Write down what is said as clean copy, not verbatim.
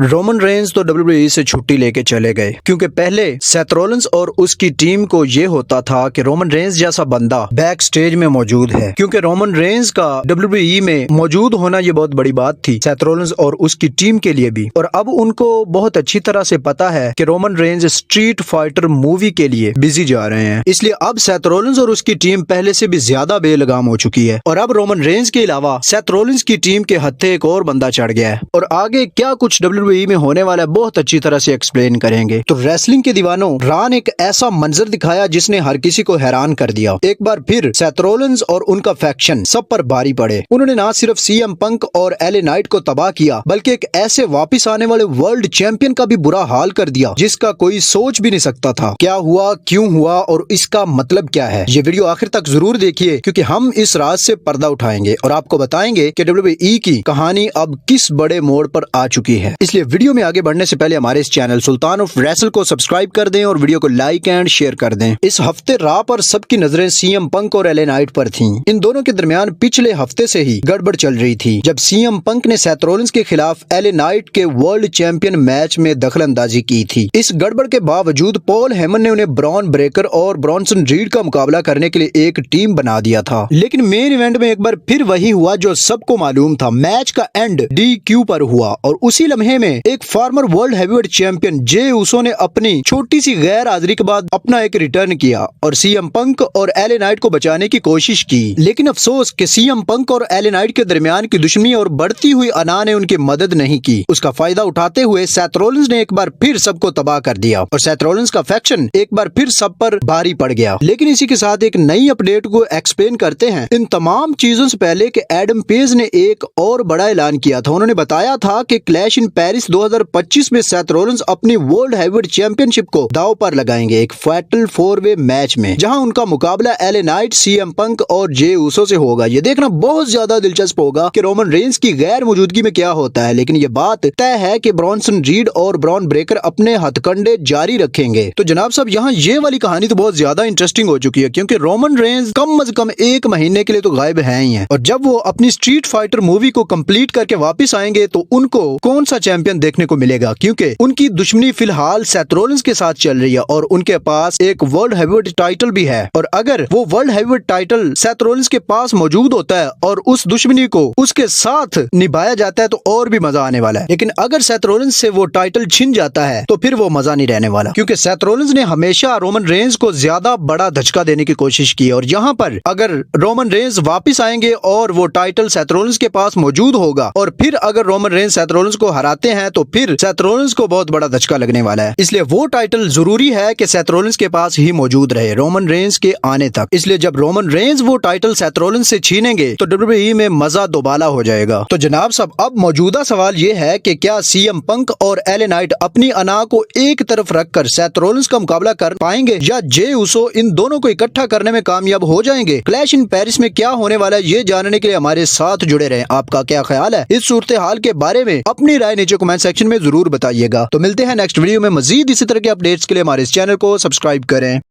Roman Reigns तो WWE से छुट्टी लेके चले गए क्योंकि पहले सेथ रॉलिंस और उसकी टीम को ये होता था कि रोमन रेंज जैसा बंदा बैक स्टेज में मौजूद है, क्योंकि रोमन रेंज का डब्ल्यूडब्ल्यूई में मौजूद होना ये बहुत बड़ी बात थी सेथ रॉलिंस और उसकी टीम के लिए भी। और अब उनको बहुत अच्छी तरह से पता है कि Roman Reigns street fighter movie के लिए बिजी जा रहे हैं, इसलिए अब सेथ रॉलिंस और उसकी टीम पहले से भी ज्यादा बेलगाम हो चुकी है। और अब रोमन रेंज के अलावा सेथ रॉलिंस की टीम के हत्थे एक और बंदा चढ़ गया है और आगे क्या कुछ डब्ल्यूडब्ल्यूई में होने वाला है बहुत अच्छी तरह से एक्सप्लेन करेंगे। तो रेसलिंग के दीवानों, रॉ ने एक ऐसा मंजर दिखाया जिसने हर किसी को हैरान कर दिया। एक बार फिर सेथ रॉलिंस और उनका फैक्शन सब पर भारी पड़े। उन्होंने ना सिर्फ सीएम पंक और एले नाइट को तबाह किया बल्कि एक ऐसे वापिस आने वाले वर्ल्ड चैंपियन का भी बुरा हाल कर दिया जिसका कोई सोच भी नहीं सकता था। क्या हुआ, क्यों हुआ और इसका मतलब क्या है, ये वीडियो आखिर तक जरूर देखिए क्योंकि हम इस राज से पर्दा उठाएंगे और आपको बताएंगे कि डब्ल्यूडब्ल्यूई की कहानी अब किस बड़े मोड़ पर आ चुकी है। इसलिए वीडियो में आगे बढ़ने से पहले हमारे इस चैनल सुल्तान ऑफ रेसल को सब्सक्राइब कर दें और वीडियो को लाइक एंड शेयर कर दें। इस हफ्ते रॉ पर सबकी नजरें सीएम पंक और एले नाइट पर थीं। इन दोनों के दरमियान पिछले हफ्ते से ही गड़बड़ चल रही थी जब सीएम पंक ने सेथ रॉलिंस के खिलाफ एले नाइट के वर्ल्ड चैंपियन मैच में दखल अंदाजी की थी। इस गड़बड़ के बावजूद पॉल हेमन ने उन्हें ब्रॉन ब्रेकर और ब्रॉन्सन रीड का मुकाबला करने के लिए एक टीम बना दिया था। लेकिन मेन इवेंट में एक बार फिर वही हुआ जो सबको मालूम था। मैच का एंड DQ पर हुआ और उसी लम्हे में एक फॉर्मर वर्ल्ड हैवीवेट चैंपियन जे उसो ने अपनी छोटी सी गैर हाजिरी के बाद अपना एक रिटर्न किया और सीएम पंक और एले नाइट को बचाने की कोशिश की। लेकिन अफसोस कि सीएम पंक और एले नाइट के दरमियान की दुश्मनी और बढ़ती हुई अना ने उनकी मदद नहीं की। उसका फायदा उठाते हुए सेथ रॉलिंस ने एक बार फिर सबको तबाह कर दिया और सेथ रॉलिंस का फैक्शन एक बार फिर सब पर भारी पड़ गया। लेकिन इसी के साथ एक नई अपडेट को एक्सप्लेन करते हैं। इन तमाम चीजों से पहले कि एडम पेज ने एक और बड़ा ऐलान किया था। उन्होंने बताया था कि क्लैश इन पेरिस 2025 में सेथ रॉलिंस अपनी वर्ल्ड हैवीवेट चैंपियनशिप को दांव पर लगाएंगे एक फैटल 4-वे मैच में, जहां उनका मुकाबला एले नाइट, सीएम पंक और जे उसो से होगा। ये देखना बहुत ज्यादा दिलचस्प होगा कि रोमन रेंज की गैर मौजूदगी में क्या होता है। लेकिन ये बात तय है कि ब्रॉन्सन रीड और ब्रॉन ब्रेकर अपने हथकंडे जारी रखेंगे। तो जनाब साहब, यहाँ ये वाली कहानी तो बहुत ज्यादा इंटरेस्टिंग हो चुकी है क्योंकि रोमन रेंज कम से कम 1 महीने के लिए तो गायब है ही है और जब वो अपनी स्ट्रीट फाइटर मूवी को कंप्लीट करके वापस आएंगे तो उनको कौन सा चैंपियन देखने को मिलेगा, क्योंकि उनकी दुश्मनी फिलहाल सेथ रॉलिंस के साथ चल रही है और उनके पास एक वर्ल्ड हैवीवेट टाइटल भी है। और अगर वो world heavyweight title Seth Rollins के पास मौजूद होता है और उस दुश्मनी को उसके साथ निभाया जाता है तो और भी मजा आने वाला है। लेकिन अगर सेथ रॉलिंस से वो टाइटल छिन जाता है तो फिर वो मजा नहीं रहने वाला, क्योंकि सेथ रॉलिंस ने हमेशा रोमन रेंज को ज्यादा बड़ा धचका देने की कोशिश की और यहाँ पर अगर रोमन रेंज वापस आएंगे और वो टाइटल सेथ रॉलिंस के पास मौजूद होगा और फिर अगर रोमन रेंज सेथ रॉलिंस को हराते हैं तो फिर सेथ रॉलिंस को बहुत बड़ा धचका लगने वाला है। इसलिए वो टाइटल जरूरी है कि सेथ रॉलिंस के पास ही मौजूद रहे रोमन रेंज के आने तक। इसलिए जब रोमन रेंज वो टाइटल सेथ रॉलिंस से छीनेंगे तो डब्ल्यूडब्ल्यूई में मजा दोबाला हो जाएगा। तो जनाब साहब, अब मौजूदा सवाल ये है कि क्या सीएम पंक और एले नाइट अपनी अना को एक तरफ रखकर सेथ रॉलिंस का मुकाबला कर पाएंगे या जे उसो इन दोनों को इकट्ठा करने में कामयाब हो जाएंगे। क्लैश इन पेरिस में क्या होने वाला है ये जानने के लिए हमारे साथ जुड़े रहें। आपका क्या ख्याल है इस सूरत हाल के बारे में? अपनी राय नीचे कमेंट सेक्शन में जरूर बताइएगा। तो मिलते हैं नेक्स्ट वीडियो में। मजीद इसी तरह के अपडेट्स के लिए हमारे इस चैनल को सब्सक्राइब करें।